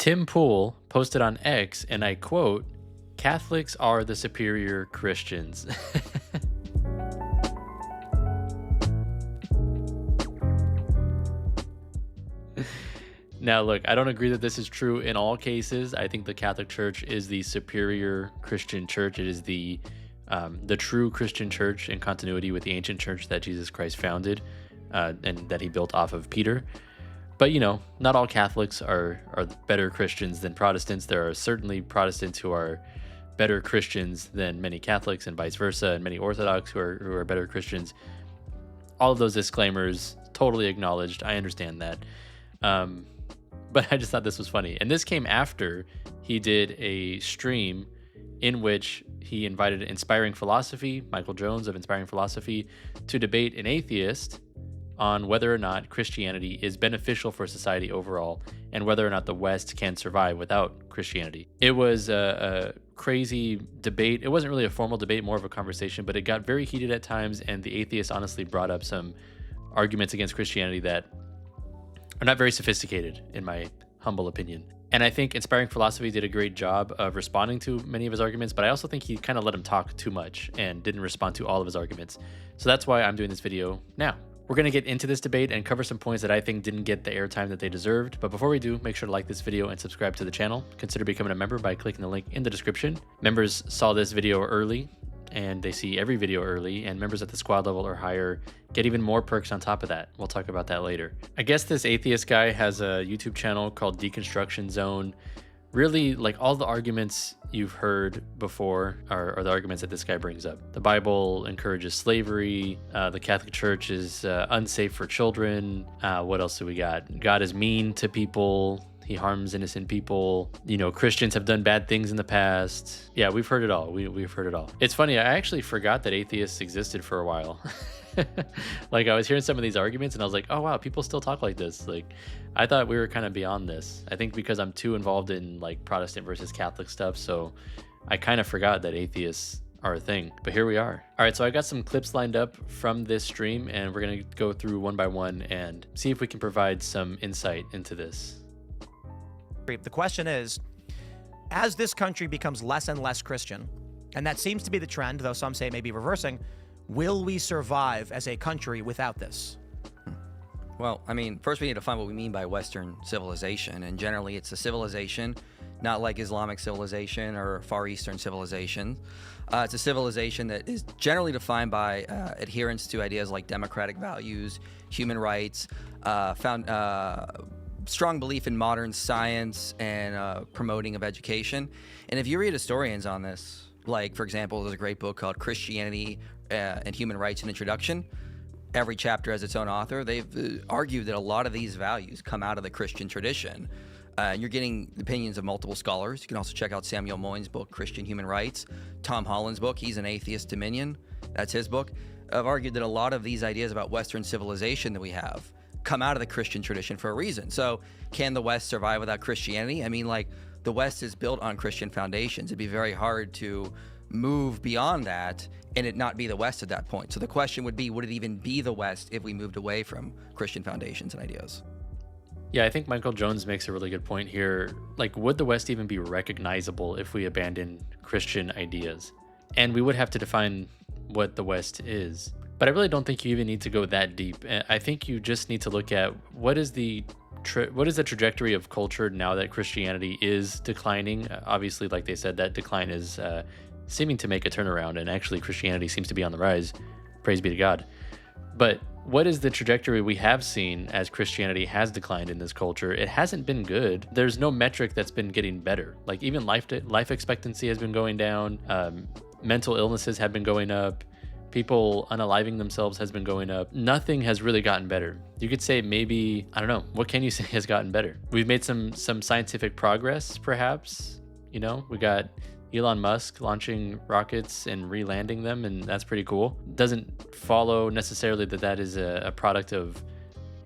Tim Pool posted on X, and I quote, "Catholics are the superior Christians." Now, look, I don't agree that this is true in all cases. I think the Catholic Church is the superior Christian church. It is the true Christian church in continuity with the ancient church that Jesus Christ founded and that he built off of Peter. But, you know, not all Catholics are better Christians than Protestants. There are certainly Protestants who are better Christians than many Catholics and vice versa, and many Orthodox who are better Christians. All of those disclaimers, totally acknowledged. I understand that. But I just thought this was funny. And this came after he did a stream in which he invited Inspiring Philosophy, Michael Jones of Inspiring Philosophy, to debate an atheist on whether or not Christianity is beneficial for society overall and whether or not the West can survive without Christianity. It was a crazy debate. It wasn't really a formal debate, more of a conversation, but it got very heated at times, and the atheist honestly brought up some arguments against Christianity that are not very sophisticated, in my humble opinion. And I think Inspiring Philosophy did a great job of responding to many of his arguments, but I also think he kind of let him talk too much and didn't respond to all of his arguments. So that's why I'm doing this video now. We're going to get into this debate and cover some points that I think didn't get the airtime that they deserved. But before we do, make sure to like this video and subscribe to the channel. Consider becoming a member by clicking the link in the description. Members saw this video early, and they see every video early, and members at the squad level or higher get even more perks on top of that. We'll talk about that later. I guess this atheist guy has a YouTube channel called Deconstruction Zone. Really, like, all the arguments you've heard before are the arguments that this guy brings up. The Bible encourages slavery. The Catholic Church is unsafe for children. What else do we got? God is mean to people. He harms innocent people. You know, Christians have done bad things in the past. Yeah, we've heard it all. We've heard it all. It's funny, I actually forgot that atheists existed for a while. Like, I was hearing some of these arguments and I was like, oh wow, people still talk like this. Like, I thought we were kind of beyond this. I think because I'm too involved in like Protestant versus Catholic stuff, so I kind of forgot that atheists are a thing, but here we are. All right, so I got some clips lined up from this stream, and we're gonna go through one by one and see if we can provide some insight into this. The question is, as this country becomes less and less Christian, and that seems to be the trend, though some say it may be reversing, will we survive as a country without this? Well, I mean, first we need to find what we mean by Western civilization, and generally it's a civilization, not like Islamic civilization or Far Eastern civilization. It's a civilization that is generally defined by adherence to ideas like democratic values, human rights, strong belief in modern science and promoting of education. And if you read historians on this, like, for example, there's a great book called Christianity and Human Rights, an Introduction. Every chapter has its own author. They've argued that a lot of these values come out of the Christian tradition. And you're getting the opinions of multiple scholars. You can also check out Samuel Moyne's book, Christian Human Rights. Tom Holland's book, he's an atheist dominion. That's his book. I've argued that a lot of these ideas about Western civilization that we have come out of the Christian tradition for a reason. So can the West survive without Christianity? I mean, like, the West is built on Christian foundations. It'd be very hard to move beyond that and it not be the West at that point. So the question would be, would it even be the West if we moved away from Christian foundations and ideas? Yeah, I think Michael Jones makes a really good point here. Like, would the West even be recognizable if we abandon Christian ideas? And we would have to define what the West is. But I really don't think you even need to go that deep. I think you just need to look at what is the trajectory of culture now that Christianity is declining. Obviously, like they said, that decline is seeming to make a turnaround, and actually Christianity seems to be on the rise. Praise be to God. But what is the trajectory we have seen as Christianity has declined in this culture? It hasn't been good. There's no metric that's been getting better. Like, even life expectancy has been going down. Mental illnesses have been going up. People unaliving themselves has been going up. Nothing has really gotten better. You could say maybe, I don't know, what can you say has gotten better? We've made some scientific progress, perhaps. You know, we got Elon Musk launching rockets and re-landing them, and that's pretty cool. Doesn't follow necessarily that is a product of,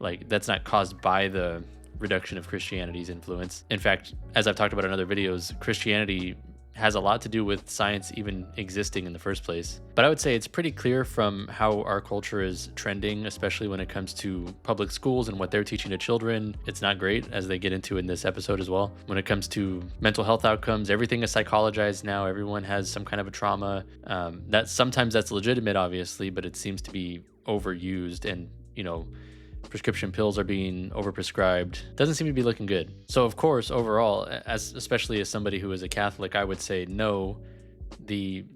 like, that's not caused by the reduction of Christianity's influence. In fact, as I've talked about in other videos, Christianity has a lot to do with science even existing in the first place. But I would say it's pretty clear from how our culture is trending, especially when it comes to public schools and what they're teaching to children. It's not great, as they get into in this episode as well. When it comes to mental health outcomes, everything is psychologized now. Everyone has some kind of a trauma. That sometimes that's legitimate, obviously, but it seems to be overused, and prescription pills are being overprescribed. Doesn't seem to be looking good. So of course, overall, especially as somebody who is a Catholic, I would say no. The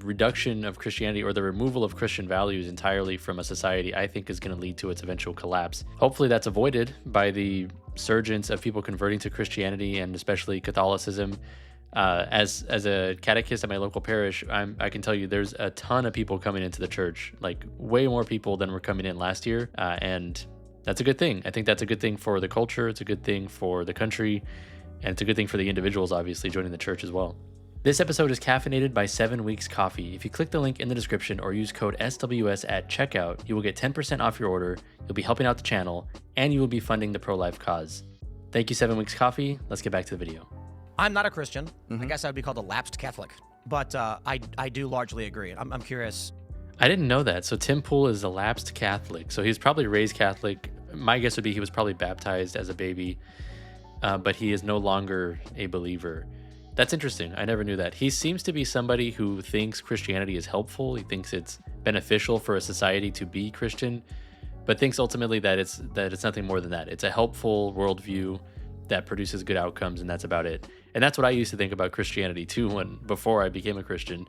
reduction of Christianity, or the removal of Christian values entirely from a society, I think is going to lead to its eventual collapse. Hopefully that's avoided by the surgence of people converting to Christianity, and especially Catholicism. As a catechist at my local parish, I can tell you there's a ton of people coming into the church, like way more people than were coming in last year. And that's a good thing. I think that's a good thing for the culture. It's a good thing for the country. And it's a good thing for the individuals, obviously, joining the church as well. This episode is caffeinated by 7 Weeks Coffee. If you click the link in the description or use code SWS at checkout, you will get 10% off your order, you'll be helping out the channel, and you will be funding the pro-life cause. Thank you, 7 Weeks Coffee. Let's get back to the video. I'm not a Christian. I guess I would be called a lapsed Catholic. But I do largely agree. I'm curious. I didn't know that. So Tim Pool is a lapsed Catholic. So he was probably raised Catholic. My guess would be he was probably baptized as a baby, but he is no longer a believer. That's interesting. I never knew that. He seems to be somebody who thinks Christianity is helpful. He thinks it's beneficial for a society to be Christian, but thinks ultimately that it's nothing more than that. It's a helpful worldview that produces good outcomes, and that's about it. And that's what I used to think about Christianity too, before I became a Christian.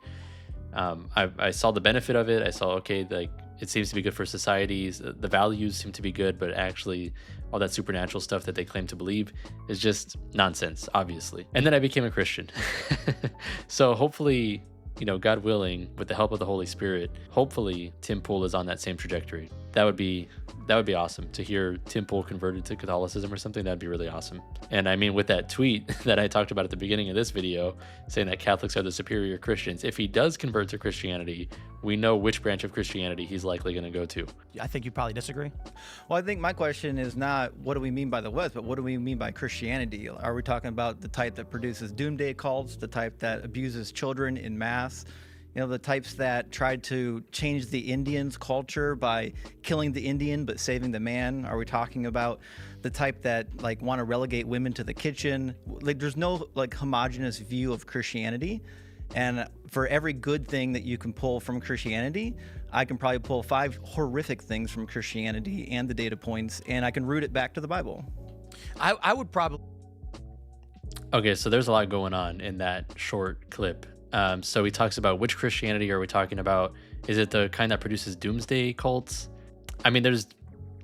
I saw the benefit of it. I saw, okay, like it seems to be good for societies. The values seem to be good, but actually all that supernatural stuff that they claim to believe is just nonsense, obviously. And then I became a Christian. So hopefully, God willing, with the help of the Holy Spirit, hopefully Tim Pool is on that same trajectory. That would be awesome to hear Tim Pool converted to Catholicism or something. That'd be really awesome. And I mean, with that tweet that I talked about at the beginning of this video, saying that Catholics are the superior Christians, if he does convert to Christianity, we know which branch of Christianity he's likely going to go to. I think you probably disagree. Well, I think my question is not what do we mean by the West, but what do we mean by Christianity? Are we talking about the type that produces doomsday cults, the type that abuses children in mass? The types that tried to change the Indians' culture by killing the Indian but saving the man? Are we talking about the type that want to relegate women to the kitchen? There's no homogenous view of Christianity. And for every good thing that you can pull from Christianity, I can probably pull 5 horrific things from Christianity and the data points, and I can root it back to the Bible. I would probably... Okay, so there's a lot going on in that short clip. So he talks about which Christianity are we talking about? Is it the kind that produces doomsday cults? I mean, there's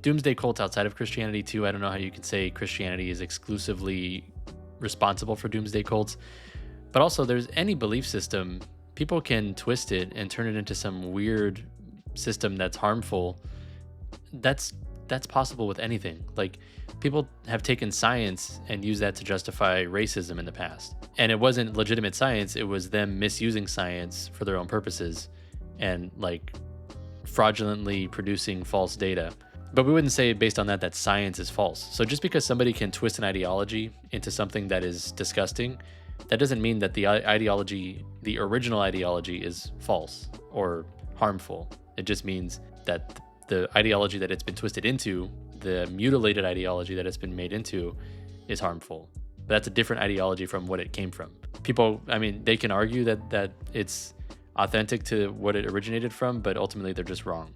doomsday cults outside of Christianity too. I don't know how you can say Christianity is exclusively responsible for doomsday cults, but also there's any belief system, people can twist it and turn it into some weird system that's harmful. That's possible with anything. Like, people have taken science and used that to justify racism in the past. And it wasn't legitimate science, it was them misusing science for their own purposes and fraudulently producing false data. But we wouldn't say based on that science is false. So just because somebody can twist an ideology into something that is disgusting, that doesn't mean that the original ideology is false or harmful. It just means that the ideology that it's been twisted into, the mutilated ideology that it's been made into, is harmful. But that's a different ideology from what it came from. People, I mean, they can argue that it's authentic to what it originated from, but ultimately they're just wrong.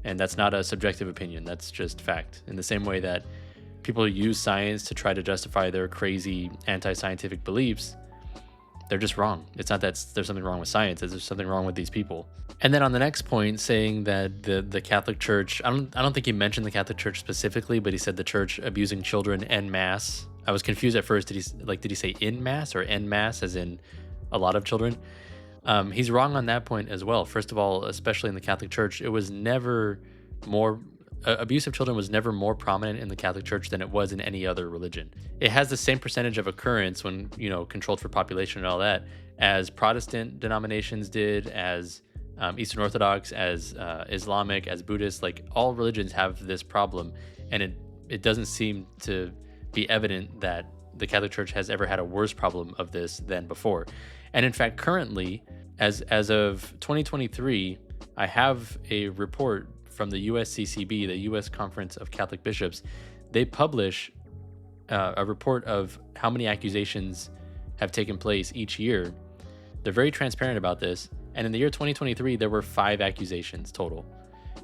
And that's not a subjective opinion, that's just fact. In the same way that people use science to try to justify their crazy anti-scientific beliefs, they're just wrong. It's not that there's something wrong with science, there's something wrong with these people. And then on the next point, saying that the Catholic Church, I don't think he mentioned the Catholic Church specifically, but he said the church abusing children en masse. I was confused at first. Did he say in mass or en masse, as in a lot of children? He's wrong on that point as well. First of all, especially in the Catholic Church, it was never more abuse of children was never more prominent in the Catholic Church than it was in any other religion. It has the same percentage of occurrence when, controlled for population and all that, as Protestant denominations did, as Eastern Orthodox, as Islamic, as Buddhist. Like, all religions have this problem, and it doesn't seem to be evident that the Catholic Church has ever had a worse problem of this than before. And in fact, currently, as of 2023, I have a report from the USCCB, the U.S. Conference of Catholic Bishops. They publish a report of how many accusations have taken place each year. They're very transparent about this. And in the year 2023, there were 5 accusations total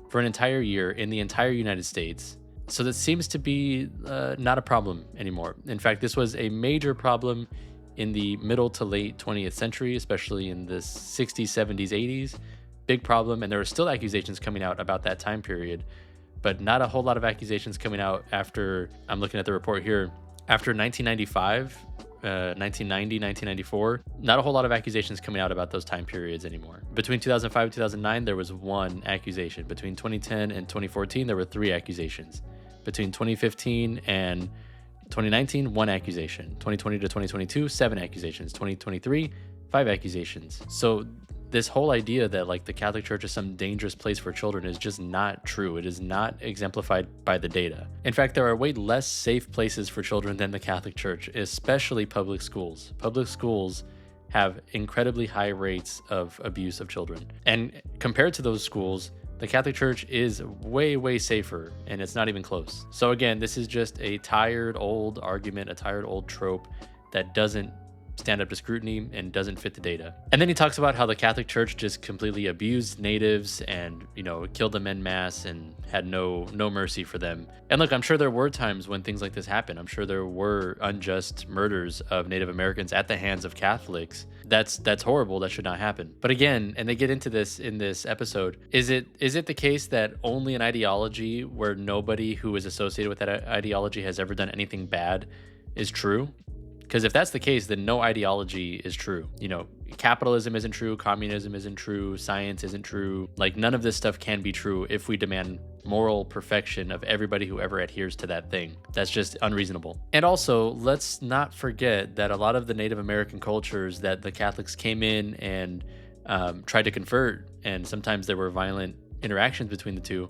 for an entire year in the entire United States. So that seems to be not a problem anymore. In fact, this was a major problem in the middle to late 20th century, especially in the 60s, 70s, 80s. Big problem. And there were still accusations coming out about that time period, but not a whole lot of accusations coming out after, I'm looking at the report here, after 1995, 1990, 1994, not a whole lot of accusations coming out about those time periods anymore. Between 2005 and 2009, there was 1 accusation. Between 2010 and 2014, there were 3 accusations. Between 2015 and 2019, 1 accusation. 2020 to 2022, 7 accusations. 2023, 5 accusations. So this whole idea that like the Catholic Church is some dangerous place for children is just not true. It is not exemplified by the data. In fact, there are way less safe places for children than the Catholic Church, especially public schools. Public schools have incredibly high rates of abuse of children. And compared to those schools, the Catholic Church is way, way safer, and it's not even close. So again, this is just a tired old argument, a tired old trope that doesn't stand up to scrutiny and doesn't fit the data. And then he talks about how the Catholic Church just completely abused natives and, killed them en masse and had no mercy for them. And look, I'm sure there were times when things like this happened. I'm sure there were unjust murders of Native Americans at the hands of Catholics. That's horrible. That should not happen. But again, and they get into this in this episode, is it the case that only an ideology where nobody who is associated with that ideology has ever done anything bad is true? Because if that's the case, then no ideology is true. Capitalism isn't true, communism isn't true, science isn't true. Like, none of this stuff can be true if we demand moral perfection of everybody who ever adheres to that thing. That's just unreasonable. And also, let's not forget that a lot of the Native American cultures that the Catholics came in and tried to convert, and sometimes there were violent interactions between the two,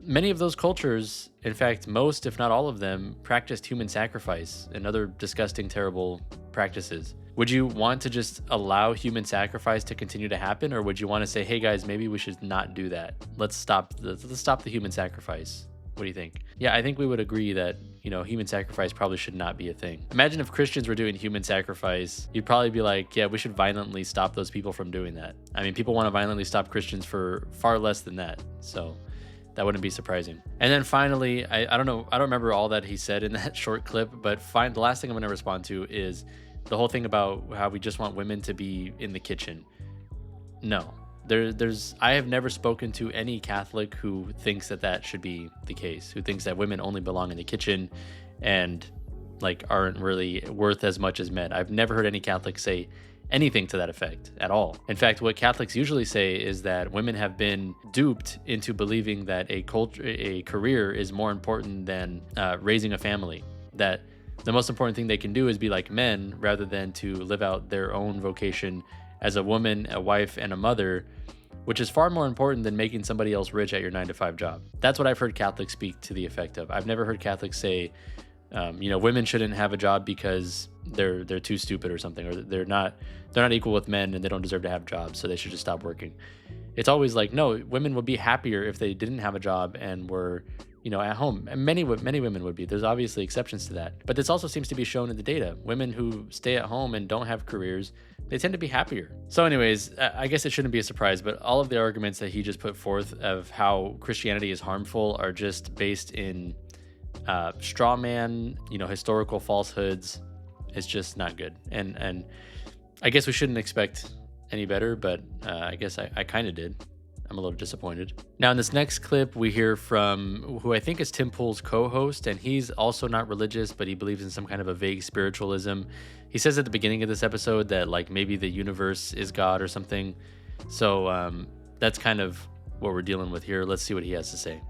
many of those cultures, in fact, most, if not all of them, practiced human sacrifice and other disgusting, terrible practices. Would you want to just allow human sacrifice to continue to happen? Or would you want to say, hey guys, maybe we should not do that. Let's stop the human sacrifice. What do you think? Yeah, I think we would agree that, human sacrifice probably should not be a thing. Imagine if Christians were doing human sacrifice, you'd probably be like, yeah, we should violently stop those people from doing that. I mean, people want to violently stop Christians for far less than that. So that wouldn't be surprising. And then finally, I don't know, I don't remember all that he said in that short clip, but the last thing I'm going to respond to is the whole thing about how we just want women to be in the kitchen. No, I have never spoken to any Catholic who thinks that should be the case, who thinks that women only belong in the kitchen and like aren't really worth as much as men. I've never heard any Catholic say anything to that effect at all. In fact, what Catholics usually say is that women have been duped into believing that a career is more important than raising a family, that the most important thing they can do is be like men rather than to live out their own vocation as a woman, a wife, and a mother, which is far more important than making somebody else rich at your 9-to-5 job. That's what I've heard Catholics speak to the effect of. I've never heard Catholics say, women shouldn't have a job because they're too stupid or something, or they're not equal with men and they don't deserve to have jobs, so they should just stop working. It's always like, no, women would be happier if they didn't have a job and were, at home. And many women would be. There's obviously exceptions to that, but this also seems to be shown in the data. Women who stay at home and don't have careers, they tend to be happier. So anyways, I guess it shouldn't be a surprise, but all of the arguments that he just put forth of how Christianity is harmful are just based in straw man, historical falsehoods. It's just not good. And I guess we shouldn't expect any better, but I guess I kind of did. I'm a little disappointed. Now in this next clip, we hear from who I think is Tim Pool's co-host, and he's also not religious, but he believes in some kind of a vague spiritualism. He says at the beginning of this episode that like maybe the universe is God or something. So that's kind of what we're dealing with here. Let's see what he has to say.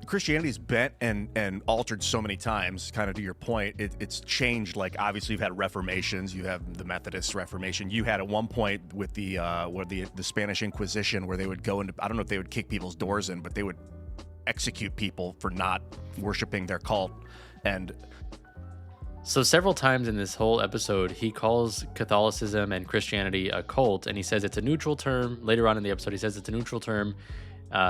Christianity's bent and altered so many times, kind of to your point. It's changed. Like, obviously you've had reformations, you have the Methodist Reformation, you had at one point with the Spanish Inquisition, where they would go into, I don't know if they would kick people's doors in, but they would execute people for not worshiping their cult. And So several times in this whole episode, he calls Catholicism and Christianity a cult, and he says it's a neutral term. Later on in the episode, he says it's a neutral term.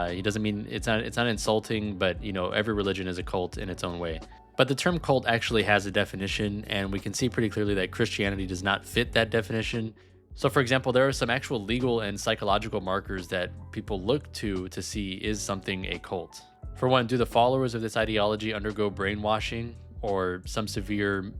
He doesn't mean it's not insulting, but every religion is a cult in its own way. But the term cult actually has a definition, and we can see pretty clearly that Christianity does not fit that definition. So for example, there are some actual legal and psychological markers that people look to see is something a cult. For one, do the followers of this ideology undergo brainwashing or some severe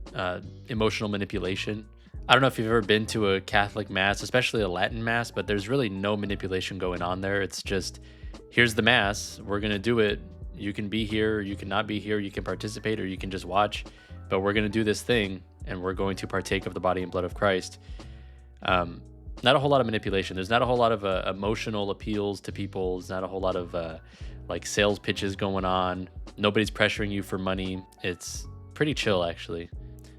emotional manipulation? I don't know if you've ever been to a Catholic Mass, especially a Latin Mass, but there's really no manipulation going on there. It's just, here's the Mass, we're going to do it. You can be here, you can not be here, you can participate, or you can just watch, but we're going to do this thing, and we're going to partake of the body and blood of Christ. Not a whole lot of manipulation. There's not a whole lot of emotional appeals to people. There's not a whole lot of like sales pitches going on. Nobody's pressuring you for money. It's pretty chill, actually.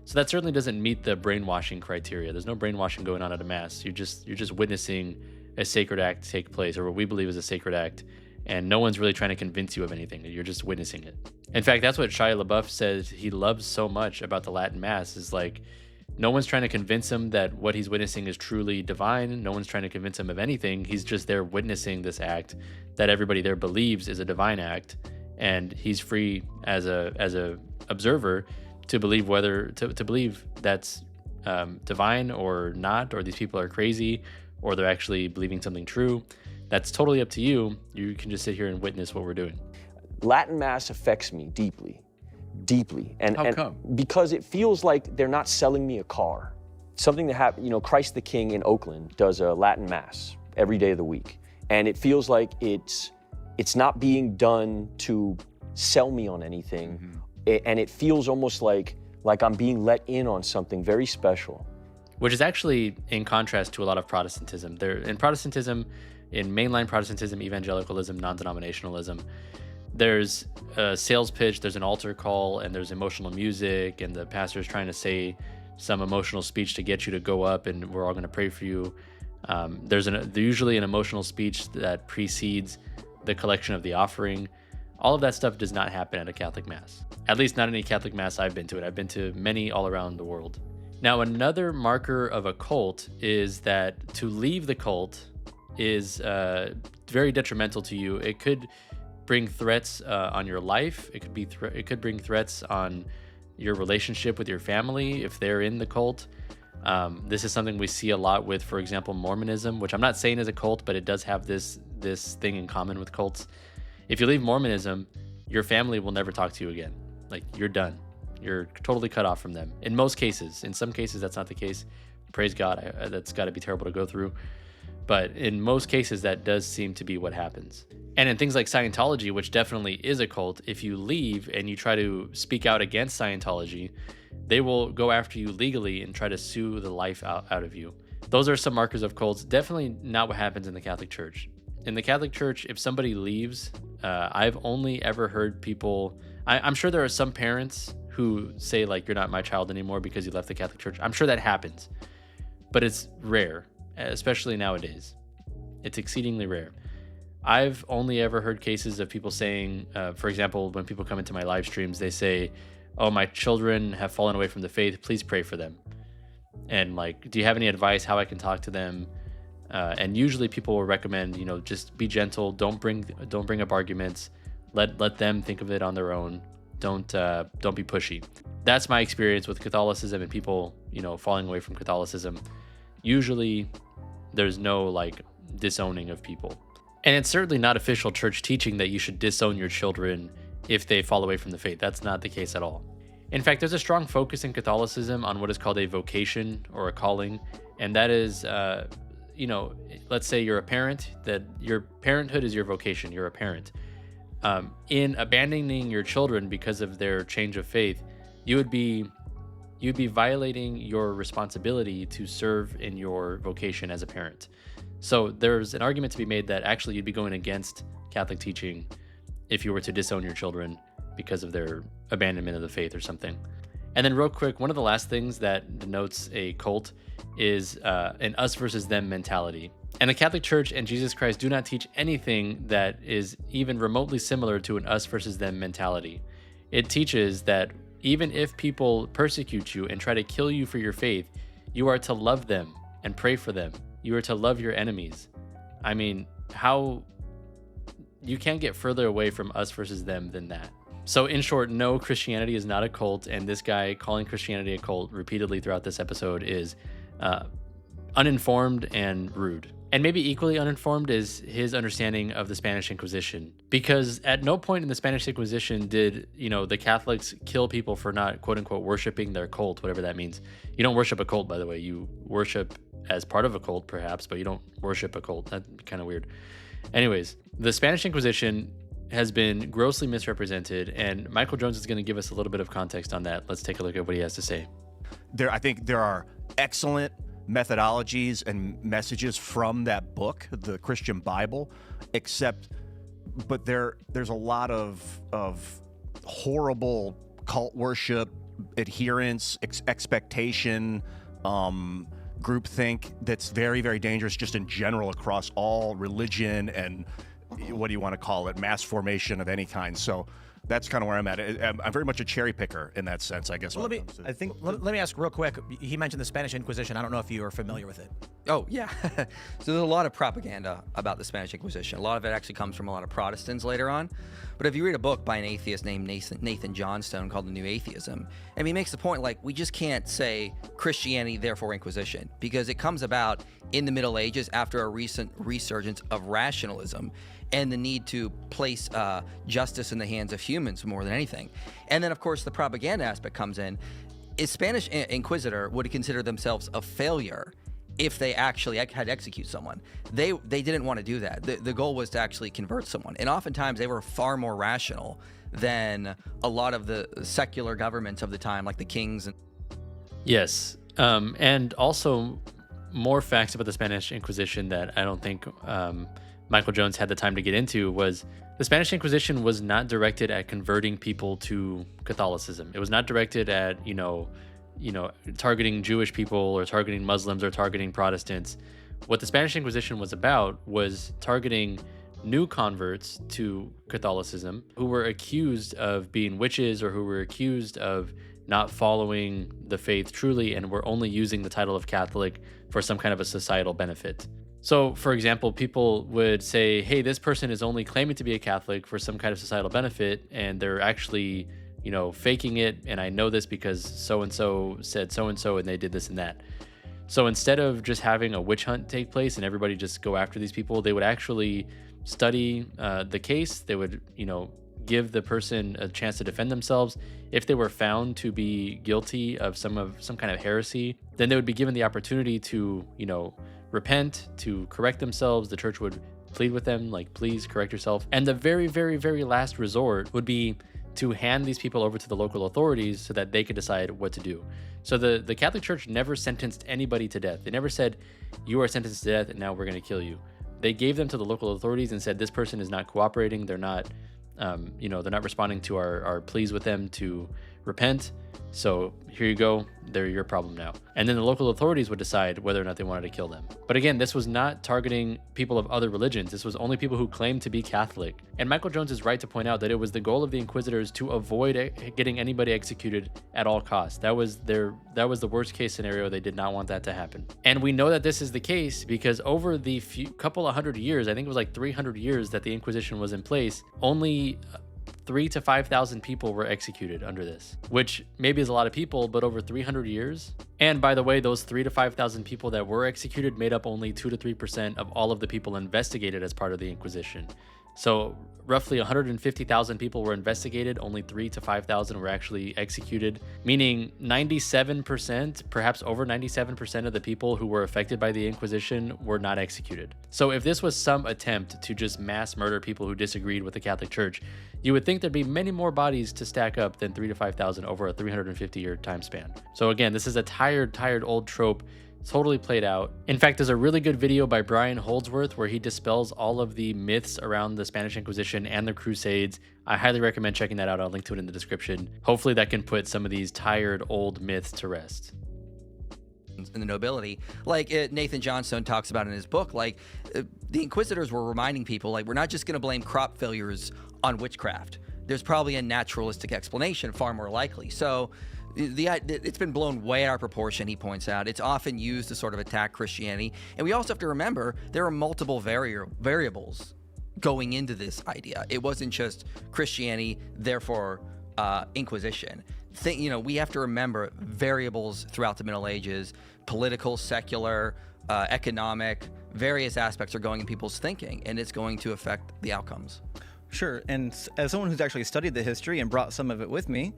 So that certainly doesn't meet the brainwashing criteria. There's no brainwashing going on at a Mass. You're just witnessing a sacred act take place, or what we believe is a sacred act. And no one's really trying to convince you of anything. You're just witnessing it. In fact, that's what Shia LaBeouf says he loves so much about the Latin Mass, is like, no one's trying to convince him that what he's witnessing is truly divine. No one's trying to convince him of anything. He's just there witnessing this act that everybody there believes is a divine act. And he's free as a observer to believe whether to believe that's divine or not, or these people are crazy, or they're actually believing something true. That's totally up to you. You can just sit here and witness what we're doing. Latin Mass affects me deeply. How come? Because it feels like they're not selling me a car. Something that happened, Christ the King in Oakland does a Latin Mass every day of the week. And it feels like it's not being done to sell me on anything. And it feels almost like I'm being let in on something very special. Which is actually in contrast to a lot of Protestantism. In mainline Protestantism, evangelicalism, non-denominationalism, there's a sales pitch, there's an altar call, and there's emotional music, and the pastor's trying to say some emotional speech to get you to go up, and we're all going to pray for you. There's usually an emotional speech that precedes the collection of the offering. All of that stuff does not happen at a Catholic Mass. At least not any Catholic Mass I've been to. I've been to many all around the world. Now, another marker of a cult is that to leave the cult is very detrimental to you. It could bring threats on your life. It could bring threats on your relationship with your family if they're in the cult. This is something we see a lot with, for example, Mormonism, which I'm not saying is a cult, but it does have this thing in common with cults. If you leave Mormonism, your family will never talk to you again. Like, you're done. You're totally cut off from them. In most cases. In some cases, that's not the case. Praise God. That's got to be terrible to go through. But in most cases, that does seem to be what happens. And in things like Scientology, which definitely is a cult, if you leave and you try to speak out against Scientology, they will go after you legally and try to sue the life out of you. Those are some markers of cults. Definitely not what happens in the Catholic Church. In the Catholic Church, if somebody leaves, I've only ever heard people... I'm sure there are some parents who say, like, you're not my child anymore because you left the Catholic Church. I'm sure that happens. But it's rare, especially nowadays. It's exceedingly rare. I've only ever heard cases of people saying, for example, when people come into my live streams, they say, oh, my children have fallen away from the faith. Please pray for them. And like, do you have any advice how I can talk to them? And usually people will recommend, just be gentle. Don't bring up arguments. Let them think of it on their own. Don't be pushy. That's my experience with Catholicism and people, falling away from Catholicism. Usually there's no like disowning of people. And it's certainly not official church teaching that you should disown your children if they fall away from the faith. That's not the case at all. In fact, there's a strong focus in Catholicism on what is called a vocation or a calling. And that is, let's say you're a parent, that your parenthood is your vocation. You're a parent. In abandoning your children because of their change of faith, you'd be violating your responsibility to serve in your vocation as a parent. So there's an argument to be made that actually you'd be going against Catholic teaching if you were to disown your children because of their abandonment of the faith or something. And then real quick, one of the last things that denotes a cult is an us versus them mentality. And the Catholic Church and Jesus Christ do not teach anything that is even remotely similar to an us versus them mentality. It teaches that Even if people persecute you and try to kill you for your faith, you are to love them and pray for them. You are to love your enemies. I mean, how you can't get further away from us versus them than that. So in short, no, Christianity is not a cult, and this guy calling Christianity a cult repeatedly throughout this episode is uninformed and rude. And maybe equally uninformed is his understanding of the Spanish Inquisition, because at no point in the Spanish Inquisition did, the Catholics kill people for not, quote unquote, worshiping their cult, whatever that means. You don't worship a cult, by the way. You worship as part of a cult, perhaps, but you don't worship a cult. That's kind of weird. Anyways, the Spanish Inquisition has been grossly misrepresented, and Michael Jones is going to give us a little bit of context on that. Let's take a look at what he has to say. I think there are excellent methodologies and messages from that book, the Christian Bible, but there's a lot of horrible cult worship, adherence, expectation, groupthink that's very, very dangerous just in general across all religion and what do you want to call it, mass formation of any kind. So that's kind of where I'm at. I'm very much a cherry picker in that sense, I guess. Well, let me ask real quick. He mentioned the Spanish Inquisition. I don't know if you are familiar with it. Oh, yeah. So there's a lot of propaganda about the Spanish Inquisition. A lot of it actually comes from a lot of Protestants later on. But if you read a book by an atheist named Nathan Johnstone called The New Atheism, and he makes the point, like, we just can't say Christianity, therefore Inquisition, because it comes about in the Middle Ages after a recent resurgence of rationalism and the need to place justice in the hands of humans more than anything. And then, of course, the propaganda aspect comes in. A Spanish inquisitor would consider themselves a failure if they actually had to execute someone. They didn't want to do that. The goal was to actually convert someone. And oftentimes, they were far more rational than a lot of the secular governments of the time, like the kings. Yes. And also more facts about the Spanish Inquisition that I don't think Michael Jones had the time to get into was the Spanish Inquisition was not directed at converting people to Catholicism. It was not directed at, targeting Jewish people or targeting Muslims or targeting Protestants. What the Spanish Inquisition was about was targeting new converts to Catholicism who were accused of being witches or who were accused of not following the faith truly and were only using the title of Catholic for some kind of a societal benefit. So, for example, people would say, hey, this person is only claiming to be a Catholic for some kind of societal benefit, and they're actually, faking it, and I know this because so-and-so said so-and-so, and they did this and that. So instead of just having a witch hunt take place and everybody just go after these people, they would actually study the case. They would, give the person a chance to defend themselves. If they were found to be guilty of some kind of heresy, then they would be given the opportunity to, repent, to correct themselves. The church would plead with them, like, please correct yourself. And the very, very, very last resort would be to hand these people over to the local authorities so that they could decide what to do. So the Catholic Church never sentenced anybody to death. They never said, you are sentenced to death and now we're going to kill you. They gave them to the local authorities and said, this person is not cooperating. They're not, they're not responding to our pleas with them to repent. So here you go. They're your problem now. And then the local authorities would decide whether or not they wanted to kill them. But again, this was not targeting people of other religions. This was only people who claimed to be Catholic. And Michael Jones is right to point out that it was the goal of the Inquisitors to avoid getting anybody executed at all costs. That was the worst case scenario. They did not want that to happen. And we know that this is the case because over the couple of hundred years, I think it was like 300 years that the Inquisition was in place, only 3,000 to 5,000 people were executed under this, which maybe is a lot of people, but over 300 years. And by the way, those 3,000 to 5,000 people that were executed made up only 2 to 3% of all of the people investigated as part of the Inquisition. So roughly 150,000 people were investigated, only 3,000 to 5,000 were actually executed, meaning 97%, perhaps over 97% of the people who were affected by the Inquisition were not executed. So if this was some attempt to just mass murder people who disagreed with the Catholic Church, you would think there'd be many more bodies to stack up than 3,000 to 5,000 over a 350-year time span. So again, this is a tired old trope, totally played out. In fact, there's a really good video by Brian Holdsworth where he dispels all of the myths around the Spanish Inquisition and the Crusades. I highly recommend checking that out. I'll link to it in the description. Hopefully that can put some of these tired old myths to rest. In the nobility, like Nathan Johnstone talks about in his book, the Inquisitors were reminding people, we're not just going to blame crop failures on witchcraft. there's probably a naturalistic explanation, far more likely. So it's been blown way out of proportion, he points out. It's often used to sort of attack Christianity. And we also have to remember there are multiple variables going into this idea. It wasn't just Christianity, therefore Inquisition. We have to remember variables throughout the Middle Ages, political, secular, economic, various aspects are going in people's thinking, and it's going to affect the outcomes. Sure, and as someone who's actually studied the history and brought some of it with me,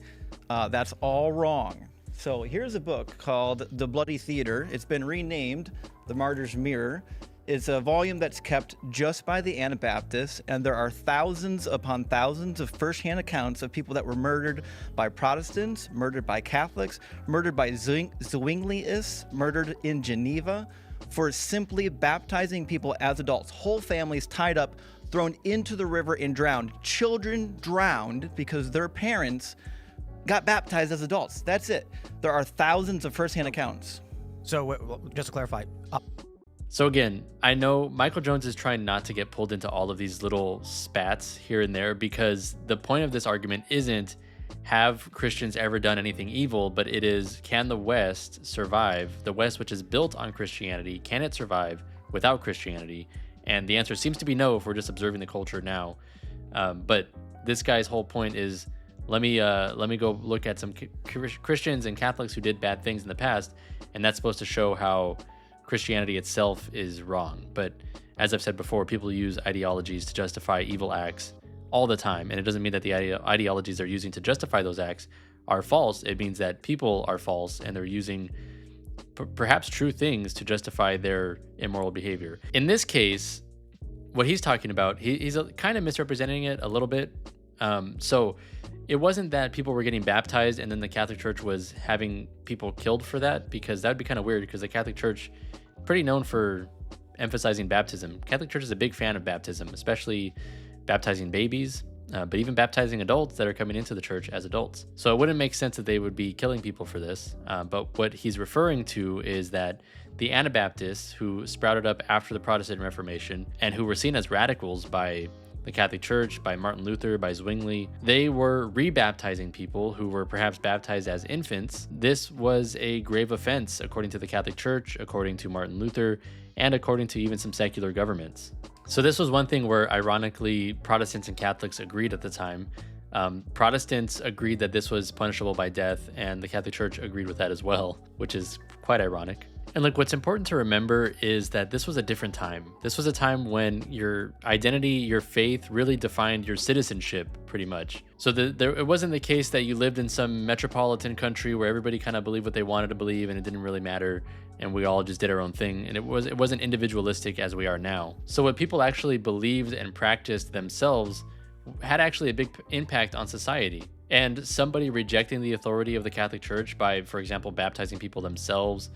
that's all wrong. So here's a book called The Bloody Theater. It's been renamed The Martyr's Mirror. It's a volume that's kept just by the Anabaptists, and there are thousands upon thousands of firsthand accounts of people that were murdered by Protestants, murdered by Catholics, murdered by Zwingliists, murdered in Geneva for simply baptizing people as adults. Whole families tied up, thrown into the river and drowned. Children drowned because their parents got baptized as adults. That's it. There are thousands of firsthand accounts. So just to clarify. So again, I know Michael Jones is trying not to get pulled into all of these little spats here and there, because the point of this argument isn't have Christians ever done anything evil, but it is, can the West survive? The West, which is built on Christianity, can it survive without Christianity? And the answer seems to be no if we're just observing the culture now. But this guy's whole point is, let me go look at some Christians and Catholics who did bad things in the past, and that's supposed to show how Christianity itself is wrong. But as I've said before, people use ideologies to justify evil acts all the time, and it doesn't mean that the ideologies they're using to justify those acts are false. It means that people are false, and they're using perhaps true things to justify their immoral behavior. In this case, what he's talking about, he's kind of misrepresenting it a little bit. So it wasn't that people were getting baptized and then the Catholic Church was having people killed for that, because that'd be kind of weird, because the Catholic Church pretty known for emphasizing baptism. Catholic Church is a big fan of baptism, especially baptizing babies, but even baptizing adults that are coming into the church as adults. So it wouldn't make sense that they would be killing people for this. But what he's referring to is that the Anabaptists, who sprouted up after the Protestant Reformation and who were seen as radicals by the Catholic Church, by Martin Luther, by Zwingli, they were rebaptizing people who were perhaps baptized as infants. This was a grave offense, according to the Catholic Church, according to Martin Luther, and according to even some secular governments. So this was one thing where, ironically, Protestants and Catholics agreed at the time. Protestants agreed that this was punishable by death, and the Catholic Church agreed with that as well, which is quite ironic. And look, what's important to remember is that this was a different time. This was a time when your identity, your faith really defined your citizenship, pretty much. So it wasn't the case that you lived in some metropolitan country where everybody kind of believed what they wanted to believe and it didn't really matter, and we all just did our own thing. And it wasn't individualistic as we are now. So what people actually believed and practiced themselves had actually a big impact on society. And somebody rejecting the authority of the Catholic Church by, for example, baptizing people themselves,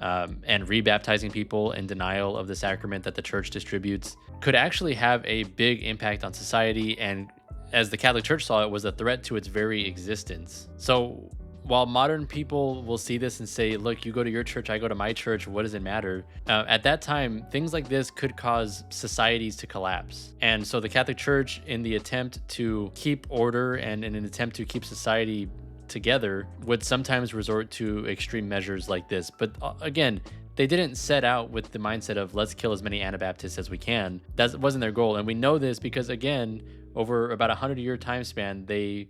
and rebaptizing people in denial of the sacrament that the church distributes, could actually have a big impact on society, and as the Catholic Church saw it, was a threat to its very existence. So while modern people will see this and say, look, you go to your church, I go to my church, what does it matter? At that time, things like this could cause societies to collapse. And so the Catholic Church, in the attempt to keep order and in an attempt to keep society together, would sometimes resort to extreme measures like this. But again, they didn't set out with the mindset of let's kill as many Anabaptists as we can. That wasn't their goal. And we know this because, again, over about 100-year time span, the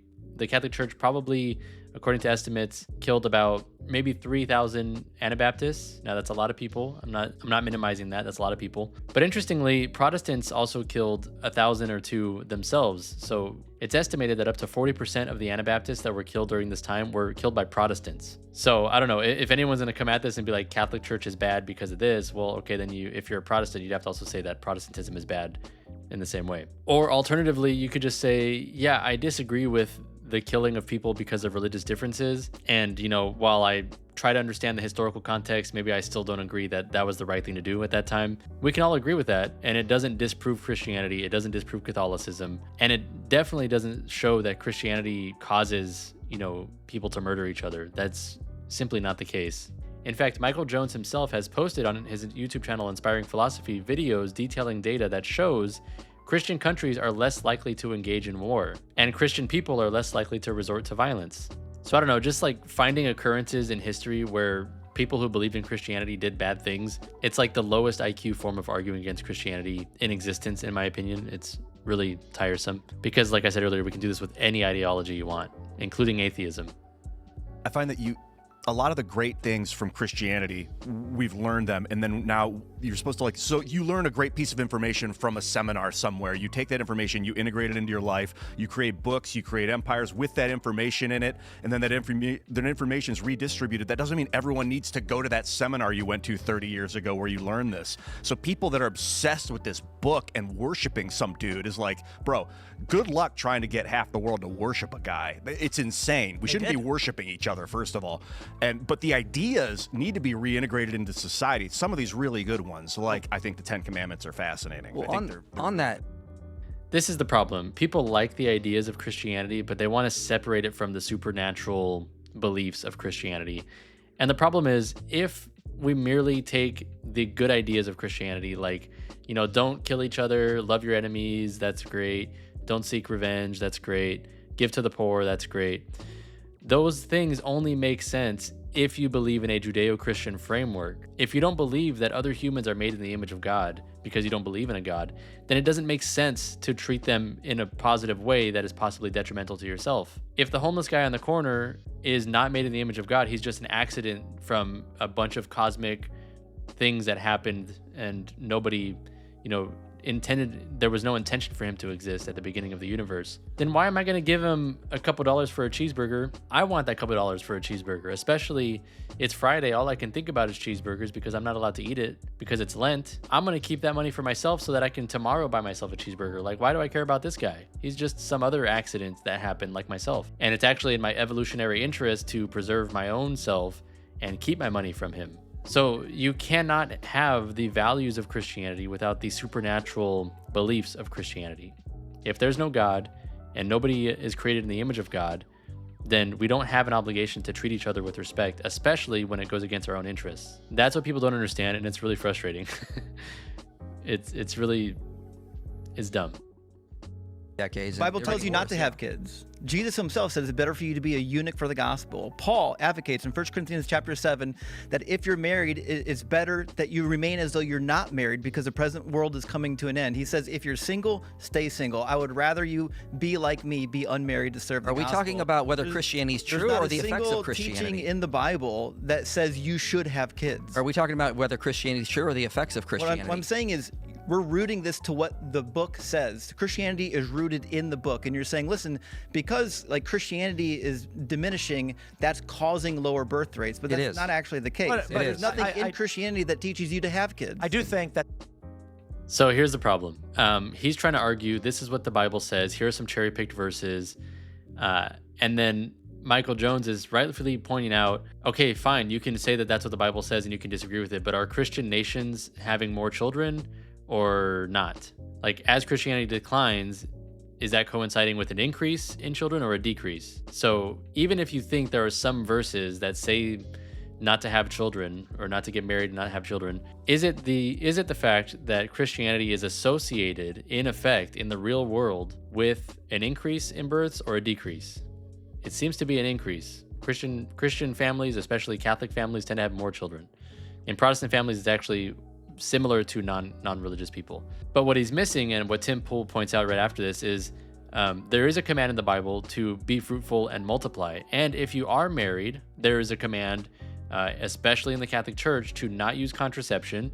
Catholic Church probably, according to estimates, killed about maybe 3,000 Anabaptists. Now that's a lot of people. I'm not minimizing that. That's a lot of people. But interestingly, Protestants also killed 1,000 or 2 themselves. So it's estimated that up to 40% of the Anabaptists that were killed during this time were killed by Protestants. So I don't know if anyone's going to come at this and be like, Catholic Church is bad because of this. Well, okay, then if you're a Protestant, you'd have to also say that Protestantism is bad in the same way. Or alternatively, you could just say, yeah, I disagree with the killing of people because of religious differences. And, while I try to understand the historical context, maybe I still don't agree that that was the right thing to do at that time. We can all agree with that. And it doesn't disprove Christianity. It doesn't disprove Catholicism. And it definitely doesn't show that Christianity causes, people to murder each other. That's simply not the case. In fact, Michael Jones himself has posted on his YouTube channel, Inspiring Philosophy, videos detailing data that shows Christian countries are less likely to engage in war, and Christian people are less likely to resort to violence. So I don't know, just like finding occurrences in history where people who believed in Christianity did bad things, it's like the lowest IQ form of arguing against Christianity in existence, in my opinion. It's really tiresome because, like I said earlier, we can do this with any ideology you want, including atheism. I find that a lot of the great things from Christianity, we've learned them, and then now you're supposed to so you learn a great piece of information from a seminar somewhere. You take that information, you integrate it into your life, you create books, you create empires with that information in it, and then that information is redistributed. That doesn't mean everyone needs to go to that seminar you went to 30 years ago where you learned this. So people that are obsessed with this book and worshiping some dude is like, bro, good luck trying to get half the world to worship a guy. It's insane. We shouldn't be worshiping each other, first of all. But the ideas need to be reintegrated into society. Some of these really good ones, like I think the 10 Commandments are fascinating. Well, I think they're on that, This is the problem. People like the ideas of Christianity, but they want to separate it from the supernatural beliefs of Christianity. And the problem is, if we merely take the good ideas of Christianity, like, don't kill each other, love your enemies, that's great. Don't seek revenge, that's great. Give to the poor, that's great. Those things only make sense if you believe in a Judeo-Christian framework. If you don't believe that other humans are made in the image of God because you don't believe in a God, then it doesn't make sense to treat them in a positive way that is possibly detrimental to yourself. If the homeless guy on the corner is not made in the image of God, he's just an accident from a bunch of cosmic things that happened and nobody, intended, there was no intention for him to exist at the beginning of the universe, then why am I going to give him a couple dollars for a cheeseburger? I want that couple dollars for a cheeseburger, especially it's Friday. All I can think about is cheeseburgers because I'm not allowed to eat it because it's Lent. I'm going to keep that money for myself so that I can tomorrow buy myself a cheeseburger. Like, why do I care about this guy? He's just some other accident that happened like myself. And it's actually in my evolutionary interest to preserve my own self and keep my money from him. So you cannot have the values of Christianity without the supernatural beliefs of Christianity. If there's no God and nobody is created in the image of God, then we don't have an obligation to treat each other with respect, especially when it goes against our own interests. That's what people don't understand, and it's really frustrating. It's dumb. decades. The Bible tells you not to have kids. Jesus himself says it's better for you to be a eunuch for the gospel. Paul advocates in 1 Corinthians chapter 7 that if you're married, it's better that you remain as though you're not married because the present world is coming to an end. He says, if you're single, stay single. I would rather you be like me, be unmarried to serve the gospel. Are we talking about whether Christianity is true or the effects of Christianity? There's not a single teaching in the Bible that says you should have kids. Are we talking about whether Christianity is true or the effects of Christianity? What I'm saying is, we're rooting this to what the book says. Christianity is rooted in the book. And you're saying, listen, because like Christianity is diminishing, that's causing lower birth rates. But that's not actually the case. But there's nothing in Christianity that teaches you to have kids. I do think that. So here's the problem. He's trying to argue this is what the Bible says. Here are some cherry-picked verses. And then Michael Jones is rightfully pointing out, okay, fine, you can say that that's what the Bible says and you can disagree with it, but are Christian nations having more children or not? Like, as Christianity declines, is that coinciding with an increase in children or a decrease? So even if you think there are some verses that say not to have children or not to get married and not have children, is it the fact that Christianity is associated in effect in the real world with an increase in births or a decrease? It seems to be an increase. Christian families, especially Catholic families, tend to have more children. In Protestant families, it's actually similar to non-religious people. But what he's missing, and what Tim Pool points out right after this, is there is a command in the Bible to be fruitful and multiply. And if you are married, there is a command, especially in the Catholic Church, to not use contraception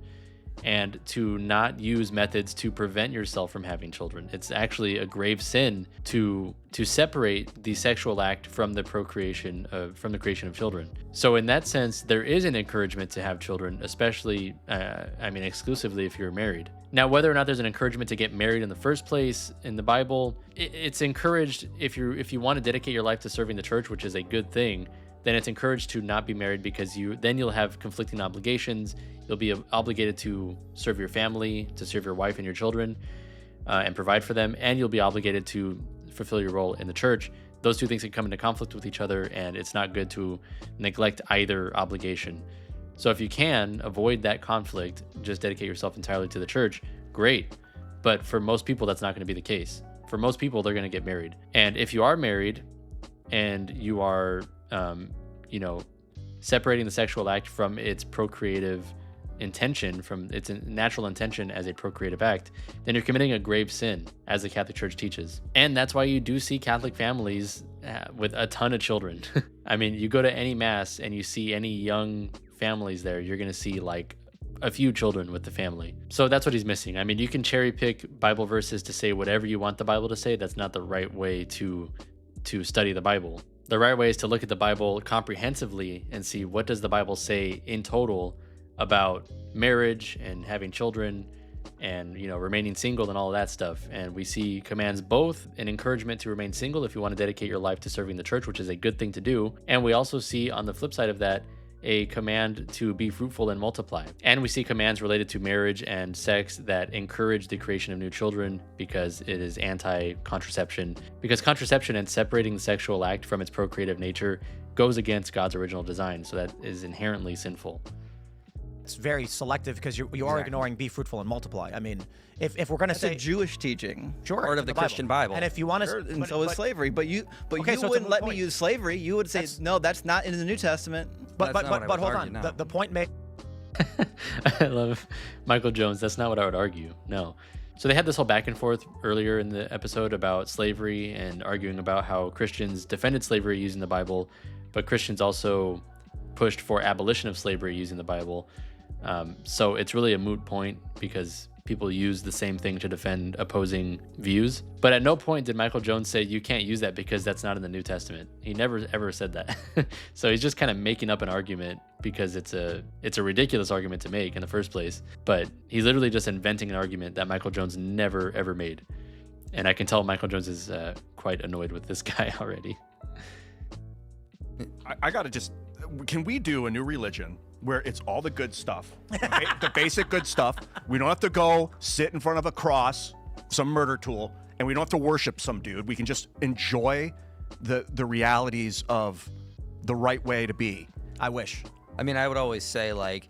and to not use methods to prevent yourself from having children. It's actually a grave sin to separate the sexual act from the creation of children. So in that sense, there is an encouragement to have children, especially, exclusively if you're married. Now, whether or not there's an encouragement to get married in the first place in the Bible, it's encouraged if you want to dedicate your life to serving the church, which is a good thing. Then it's encouraged to not be married because you'll have conflicting obligations. You'll be obligated to serve your family, to serve your wife and your children, and provide for them, and you'll be obligated to fulfill your role in the church. Those two things can come into conflict with each other, and it's not good to neglect either obligation. So if you can avoid that conflict, just dedicate yourself entirely to the church, great. But for most people, that's not going to be the case. For most people, they're going to get married. And if you are married and you are, separating the sexual act from its procreative intention, from its natural intention as a procreative act, then you're committing a grave sin, as the Catholic Church teaches. And that's why you do see Catholic families with a ton of children. I mean, you go to any mass and you see any young families there, you're going to see like a few children with the family. So that's what he's missing. I mean, you can cherry pick Bible verses to say whatever you want the Bible to say. That's not the right way to study the Bible. The right way is to look at the Bible comprehensively and see what does the Bible say in total about marriage and having children and remaining single and all of that stuff. And we see commands both an encouragement to remain single if you want to dedicate your life to serving the church, which is a good thing to do. And we also see on the flip side of that a command to be fruitful and multiply. And we see commands related to marriage and sex that encourage the creation of new children because it is anti-contraception. Because contraception and separating the sexual act from its procreative nature goes against God's original design. So that is inherently sinful. It's very selective because you are ignoring be fruitful and multiply. I mean, if we're going to say a Jewish teaching, sure, part of the Christian Bible. And if you want to, sure, and so is slavery. But you wouldn't let me use slavery. You would say no, that's not in the New Testament. But hold on. The point made. I love Michael Jones. That's not what I would argue. No. So they had this whole back and forth earlier in the episode about slavery and arguing about how Christians defended slavery using the Bible, but Christians also pushed for abolition of slavery using the Bible. So it's really a moot point because people use the same thing to defend opposing views. But at no point did Michael Jones say you can't use that because that's not in the New Testament. He never ever said that. So he's just kind of making up an argument because it's a ridiculous argument to make in the first place. But he's literally just inventing an argument that Michael Jones never ever made. And I can tell Michael Jones is quite annoyed with this guy already. I gotta just, can we do a new religion where it's all the good stuff, the basic good stuff? We don't have to go sit in front of a cross, some murder tool, and we don't have to worship some dude. We can just enjoy the realities of the right way to be. I wish. I mean, I would always say, like,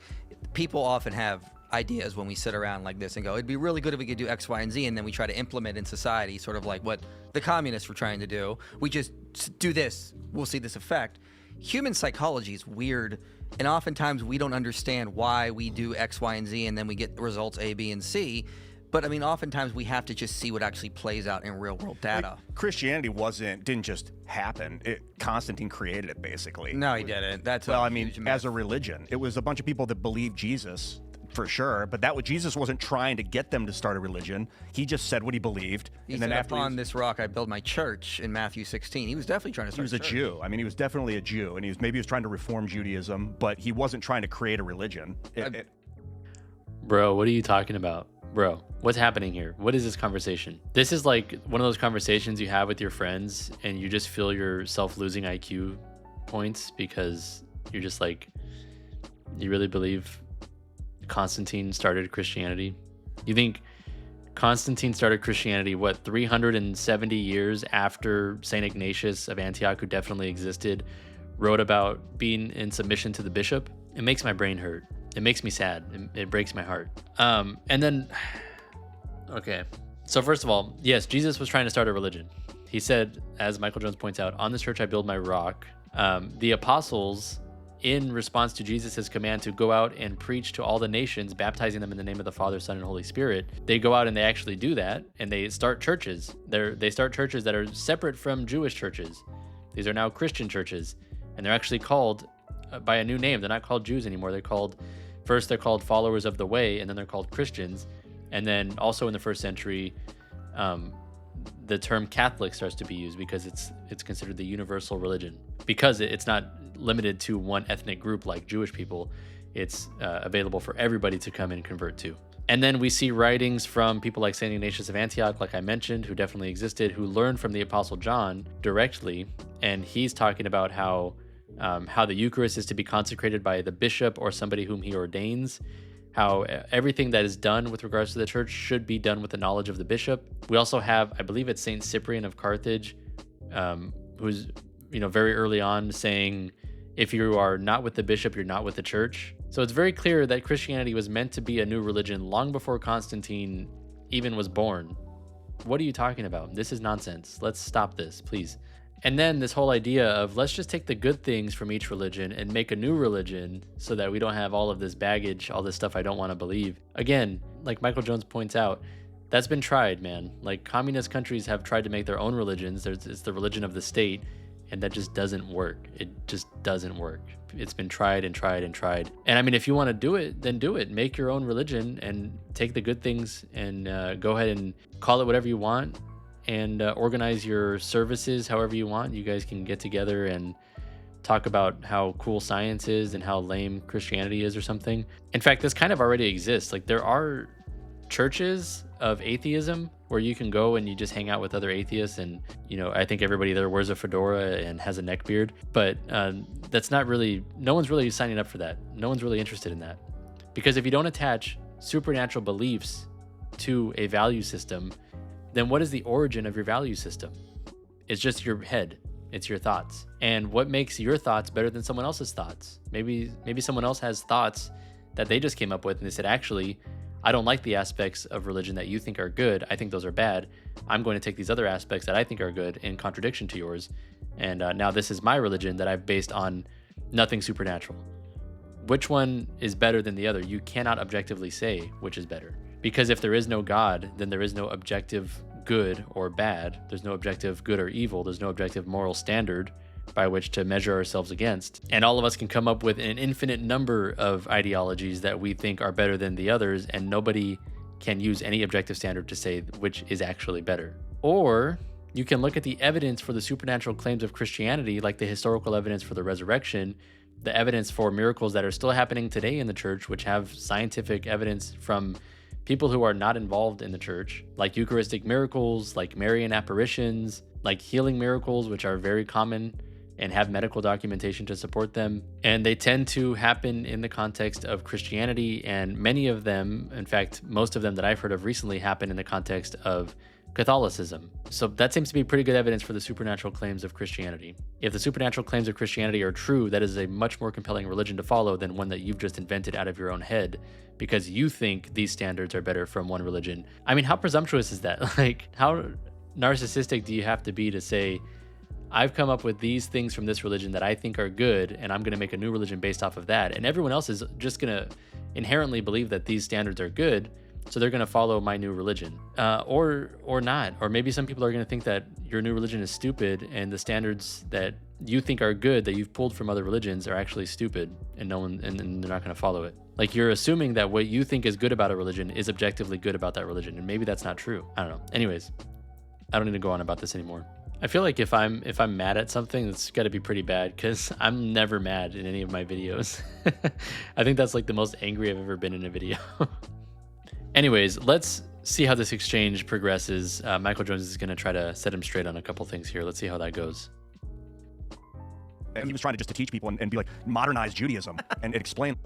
people often have ideas when we sit around like this and go, it'd be really good if we could do X, Y, and Z, and then we try to implement in society, sort of like what the communists were trying to do. We just do this, we'll see this effect. Human psychology is weird, and oftentimes we don't understand why we do X, Y, and Z, and then we get results A, B, and C. But I mean, oftentimes we have to just see what actually plays out in real world data. Like, Christianity didn't just happen. Constantine created it, basically. No, he didn't. That's well, I mean, as a religion, it was a bunch of people that believed Jesus, for sure. But Jesus wasn't trying to get them to start a religion. He just said what he believed. He said, upon this rock I build my church in Matthew 16. He was definitely trying to start. He was a Jew. I mean, he was definitely a Jew, and he was trying to reform Judaism, but he wasn't trying to create a religion. Bro, what are you talking about? Bro, what's happening here? What is this conversation? This is like one of those conversations you have with your friends and you just feel yourself losing IQ points because you're just like, you really believe Constantine started Christianity? You think Constantine started Christianity, 370 years after St. Ignatius of Antioch, who definitely existed, wrote about being in submission to the bishop? It makes my brain hurt. It makes me sad. It breaks my heart. And then, okay. So first of all, yes, Jesus was trying to start a religion. He said, as Michael Jones points out, on this church I build my rock. The apostles, in response to Jesus' command to go out and preach to all the nations, baptizing them in the name of the Father, Son, and Holy Spirit, they go out and they actually do that, and they start churches. They start churches that are separate from Jewish churches. These are now Christian churches, and they're actually called by a new name. They're not called Jews anymore. They're called followers of the way, and then they're called Christians. And then also in the first century, the term Catholic starts to be used because it's considered the universal religion, because it's not limited to one ethnic group like Jewish people. It's available for everybody to come and convert to. And then we see writings from people like St. Ignatius of Antioch, like I mentioned, who definitely existed, who learned from the Apostle John directly. And he's talking about how the Eucharist is to be consecrated by the bishop or somebody whom he ordains, how everything that is done with regards to the church should be done with the knowledge of the bishop. We also have, I believe it's St. Cyprian of Carthage, who's very early on saying, if you are not with the bishop, you're not with the church. So it's very clear that Christianity was meant to be a new religion long before Constantine even was born. What are you talking about? This is nonsense. Let's stop this, please. And then this whole idea of let's just take the good things from each religion and make a new religion so that we don't have all of this baggage, all this stuff I don't want to believe. Again, like Michael Jones points out, that's been tried, man. Like communist countries have tried to make their own religions. It's the religion of the state, and that just doesn't work. It just doesn't work. It's been tried and tried and tried. And I mean, if you want to do it, then do it. Make your own religion and take the good things and go ahead and call it whatever you want and organize your services however you want. You guys can get together and talk about how cool science is and how lame Christianity is or something. In fact, this kind of already exists. Like there are churches of atheism where you can go and you just hang out with other atheists, and I think everybody there wears a fedora and has a neck beard, but that's not really, no one's really signing up for that. No one's really interested in that, because if you don't attach supernatural beliefs to a value system, then what is the origin of your value system? It's just your head. It's your thoughts. And what makes your thoughts better than someone else's thoughts? Maybe someone else has thoughts that they just came up with and they said, actually, I don't like the aspects of religion that you think are good. I think those are bad. I'm going to take these other aspects that I think are good in contradiction to yours. And now this is my religion that I've based on nothing supernatural. Which one is better than the other? You cannot objectively say which is better. Because if there is no God, then there is no objective good or bad. There's no objective good or evil. There's no objective moral standard by which to measure ourselves against. And all of us can come up with an infinite number of ideologies that we think are better than the others, and nobody can use any objective standard to say which is actually better. Or you can look at the evidence for the supernatural claims of Christianity, like the historical evidence for the resurrection, the evidence for miracles that are still happening today in the church, which have scientific evidence from people who are not involved in the church, like Eucharistic miracles, like Marian apparitions, like healing miracles, which are very common and have medical documentation to support them. And they tend to happen in the context of Christianity, and many of them, in fact, most of them that I've heard of recently, happen in the context of Catholicism. So that seems to be pretty good evidence for the supernatural claims of Christianity. If the supernatural claims of Christianity are true, that is a much more compelling religion to follow than one that you've just invented out of your own head because you think these standards are better from one religion. I mean, how presumptuous is that? Like, how narcissistic do you have to be to say, I've come up with these things from this religion that I think are good, and I'm going to make a new religion based off of that. And everyone else is just going to inherently believe that these standards are good, so they're going to follow my new religion. Or not. Or maybe some people are going to think that your new religion is stupid, and the standards that you think are good that you've pulled from other religions are actually stupid, and and they're not going to follow it. Like, you're assuming that what you think is good about a religion is objectively good about that religion, and maybe that's not true. I don't know. Anyways, I don't need to go on about this anymore. I feel like if I'm mad at something, it's got to be pretty bad, because I'm never mad in any of my videos. I think that's like the most angry I've ever been in a video. Anyways, let's see how this exchange progresses. Michael Jones is going to try to set him straight on a couple things here. Let's see how that goes. And he was trying to just to teach people and be like, modernize Judaism and explain.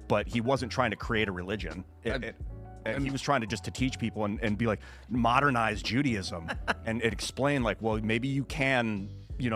But he wasn't trying to create a religion. He was trying to just to teach people and be like, modernize Judaism and explain like, well, maybe you can,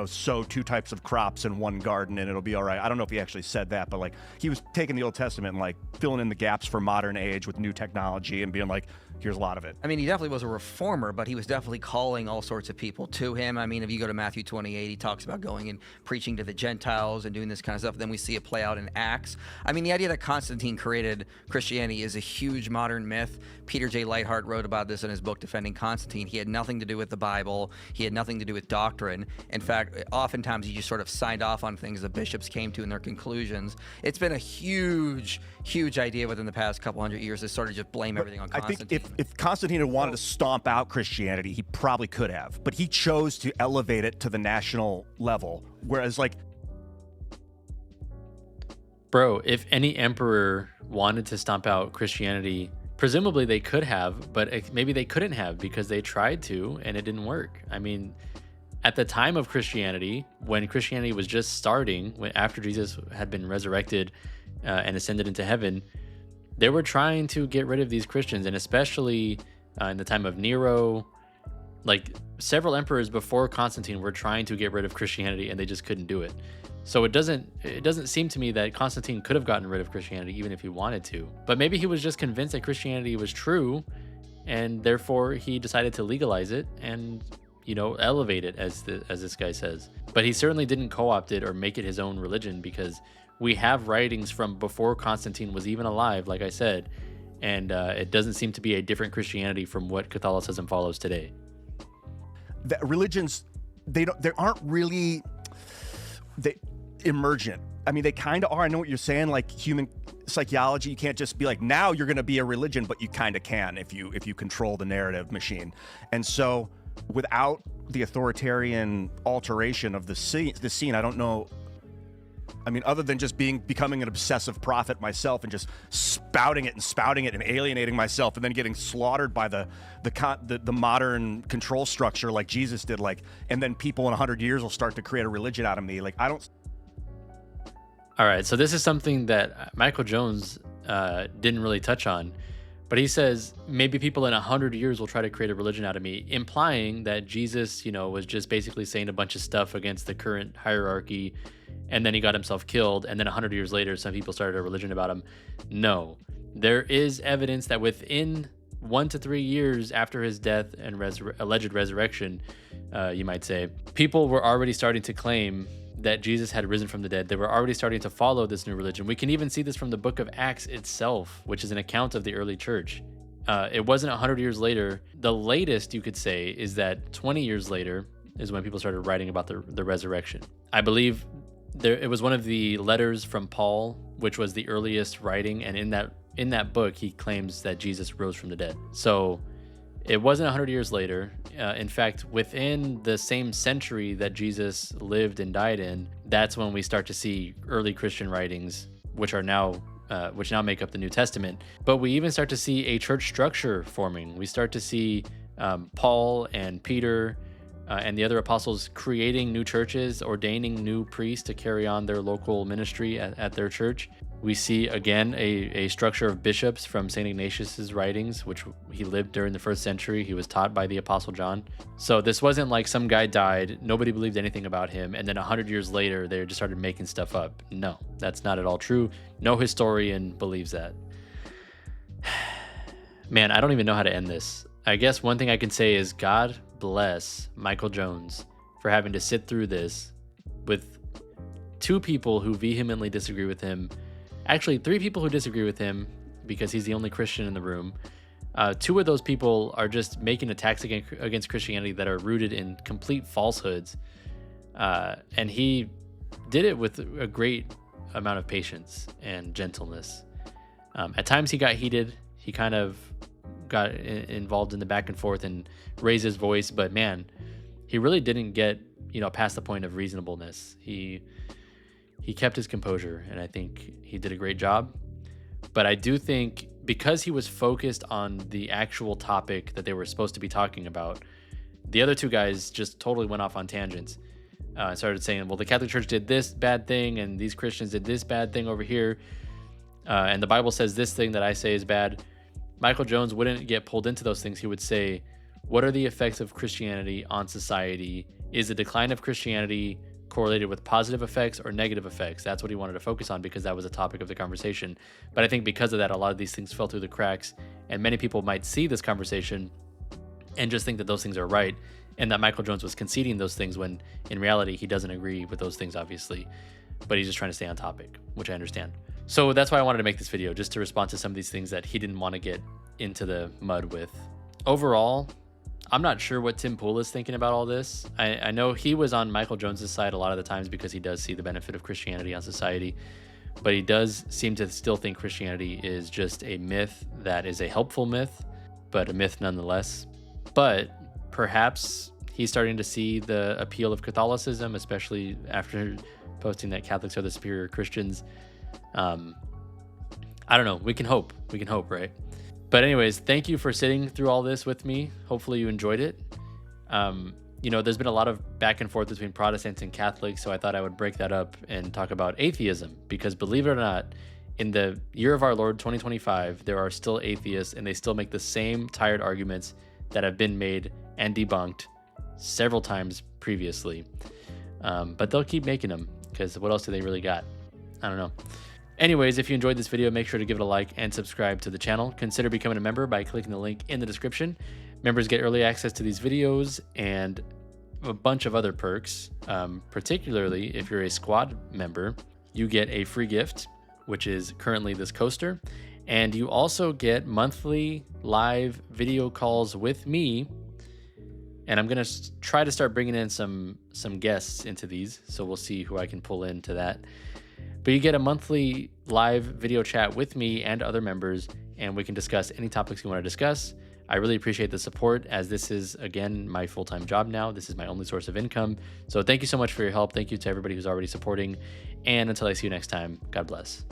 sow two types of crops in one garden and it'll be all right. I don't know if he actually said that, but like he was taking the Old Testament and like filling in the gaps for modern age with new technology and being like, here's a lot of it. I mean, he definitely was a reformer, but he was definitely calling all sorts of people to him. I mean, if you go to Matthew 28, he talks about going and preaching to the Gentiles and doing this kind of stuff. Then we see it play out in Acts. I mean, the idea that Constantine created Christianity is a huge modern myth. Peter J. Leithart wrote about this in his book, Defending Constantine. He had nothing to do with the Bible. He had nothing to do with doctrine. In fact, oftentimes he just sort of signed off on things the bishops came to in their conclusions. It's been a huge idea within the past couple hundred years to sort of just blame everything on Constantine. I think if Constantine had wanted to stomp out Christianity, he probably could have, but he chose to elevate it to the national level. Whereas like, bro, if any emperor wanted to stomp out Christianity, presumably they could have, but maybe they couldn't have because they tried to and it didn't work. I mean, at the time of Christianity, when Christianity was just starting, after Jesus had been resurrected and ascended into heaven, they were trying to get rid of these Christians, and especially in the time of Nero, like several emperors before Constantine were trying to get rid of Christianity, and they just couldn't do it. So it doesn't seem to me that Constantine could have gotten rid of Christianity even if he wanted to. But maybe he was just convinced that Christianity was true, and therefore he decided to legalize it and, you know, elevate it, as this guy says. But he certainly didn't co-opt it or make it his own religion, because we have writings from before Constantine was even alive, like I said, and it doesn't seem to be a different Christianity from what Catholicism follows today. The religions, they aren't really emergent. I mean, they kind of are. I know what you're saying, like human psychology. You can't just be like, now you're going to be a religion, but you kind of can if you control the narrative machine. And so without the authoritarian alteration of the scene, I don't know. I mean, other than just becoming an obsessive prophet myself and just spouting it and alienating myself and then getting slaughtered by the modern control structure like Jesus did, like, and then people in 100 years will start to create a religion out of me. Like, I don't. All right, so this is something that Michael Jones didn't really touch on, but he says maybe people in 100 years will try to create a religion out of me, implying that Jesus, you know, was just basically saying a bunch of stuff against the current hierarchy, and then he got himself killed, and then 100 years later, some people started a religion about him. No, there is evidence that within 1 to 3 years after his death and alleged resurrection, you might say, people were already starting to claim that Jesus had risen from the dead. They were already starting to follow this new religion. We can even see this from the book of Acts itself, which is an account of the early church. It wasn't 100 years later. The latest you could say is that 20 years later is when people started writing about the resurrection. I believe it was one of the letters from Paul, which was the earliest writing, and in that book he claims that Jesus rose from the dead. So it wasn't 100 years later. In fact, within the same century that Jesus lived and died in, that's when we start to see early Christian writings, which now make up the New Testament. But we even start to see a church structure forming. We start to see Paul and Peter and the other apostles creating new churches, ordaining new priests to carry on their local ministry at their church. We see, again, a structure of bishops from St. Ignatius's writings, which he lived during the 1st century. He was taught by the Apostle John. So this wasn't like some guy died, nobody believed anything about him, and then 100 years later, they just started making stuff up. No, that's not at all true. No historian believes that. Man, I don't even know how to end this. I guess one thing I can say is God bless Michael Jones for having to sit through this with 2 people who vehemently disagree with him. Actually, 3 people who disagree with him because he's the only Christian in the room. 2 of those people are just making attacks against Christianity that are rooted in complete falsehoods. And he did it with a great amount of patience and gentleness. At times he got heated. He kind of got involved in the back and forth and raised his voice. But man, he really didn't get, past the point of reasonableness. He kept his composure, and I think he did a great job. But I do think because he was focused on the actual topic that they were supposed to be talking about, the other 2 guys just totally went off on tangents and started saying, well, the Catholic Church did this bad thing, and these Christians did this bad thing over here, and the Bible says this thing that I say is bad. Michael Jones wouldn't get pulled into those things. He would say, what are the effects of Christianity on society? Is the decline of Christianity correlated with positive effects or negative effects? That's what he wanted to focus on because that was a topic of the conversation. But I think because of that, a lot of these things fell through the cracks, and many people might see this conversation and just think that those things are right, and that Michael Jones was conceding those things when in reality he doesn't agree with those things, obviously, but he's just trying to stay on topic, which I understand. So that's why I wanted to make this video, just to respond to some of these things that he didn't want to get into the mud with. Overall, I'm not sure what Tim Pool is thinking about all this. I know he was on Michael Jones's side a lot of the times because he does see the benefit of Christianity on society, but he does seem to still think Christianity is just a myth that is a helpful myth, but a myth nonetheless. But perhaps he's starting to see the appeal of Catholicism, especially after posting that Catholics are the superior Christians. I don't know. We can hope, right? But anyways, thank you for sitting through all this with me. Hopefully you enjoyed it. There's been a lot of back and forth between Protestants and Catholics, so I thought I would break that up and talk about atheism, because believe it or not, in the year of our Lord 2025, there are still atheists, and they still make the same tired arguments that have been made and debunked several times previously. But they'll keep making them. because what else do they really got? I don't know. Anyways, if you enjoyed this video, make sure to give it a like and subscribe to the channel. Consider becoming a member by clicking the link in the description. Members get early access to these videos and a bunch of other perks. Particularly if you're a squad member, you get a free gift, which is currently this coaster. And you also get monthly live video calls with me. And I'm going to try to start bringing in some guests into these. So we'll see who I can pull into that. But you get a monthly live video chat with me and other members, and we can discuss any topics you want to discuss. I really appreciate the support, as this is, again, my full-time job now. This is my only source of income. So thank you so much for your help. Thank you to everybody who's already supporting. And until I see you next time, God bless.